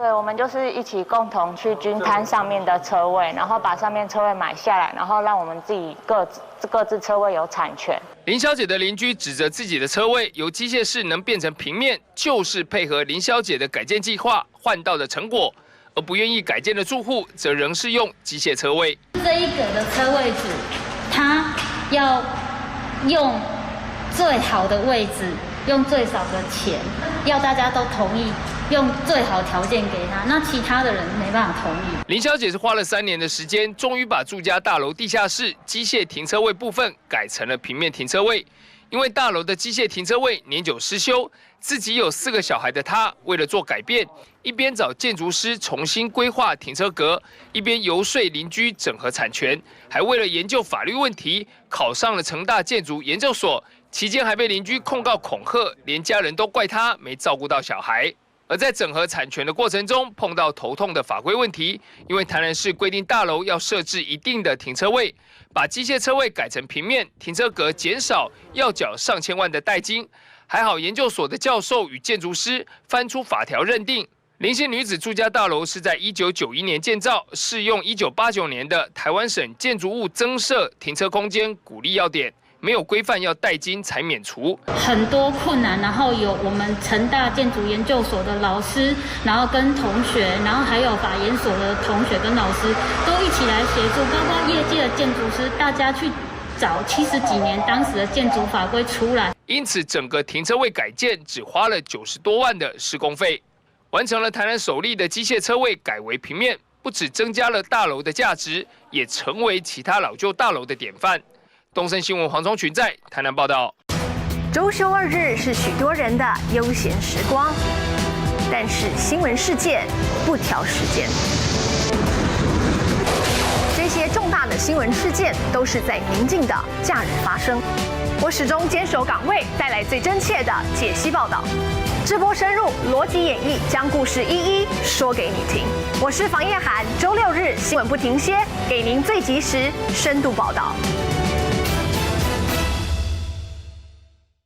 对，我们就是一起共同去均摊上面的车位，然后把上面车位买下来，然后让我们自己各自车位有产权。林小姐的邻居指责自己的车位由机械式能变成平面，就是配合林小姐的改建计划换到的成果，而不愿意改建的住户则仍是用机械车位。这一个的车位组，他要用最好的位置，用最少的钱，要大家都同意。用最好条件给他，那其他的人没办法同意。林小姐是花了3年的时间，终于把住家大楼地下室机械停车位部分改成了平面停车位。因为大楼的机械停车位年久失修，自己有4个小孩的她，为了做改变，一边找建筑师重新规划停车格，一边游说邻居整合产权，还为了研究法律问题，考上了成大建筑研究所。期间还被邻居控告恐吓，连家人都怪她没照顾到小孩。而在整合产权的过程中，碰到头痛的法规问题，因为台南市规定大楼要设置一定的停车位，把机械车位改成平面，停车格减少，要缴上千万的代金。还好研究所的教授与建筑师翻出法条认定，林姓女子住家大楼是在1991年建造，适用1989年的台湾省建筑物增设停车空间鼓励要点。没有规范要代金才免除，很多困难，然后有我们成大建筑研究所的老师，然后跟同学，然后还有法研所的同学跟老师都一起来协助，包括业界的建筑师，大家去找70几年当时的建筑法规出来。因此，整个停车位改建只花了90多万的施工费，完成了台南首例的机械车位改为平面，不只增加了大楼的价值，也成为其他老旧大楼的典范。东森新闻黄崇群在台南报道。周休2日是许多人的悠闲时光，但是新闻事件不挑时间。这些重大的新闻事件都是在宁静的假日发生。我始终坚守岗位，带来最真切的解析报道，直播深入，逻辑演绎，将故事一一说给你听。我是房叶涵，周6日新闻不停歇，给您最及时、深度报道。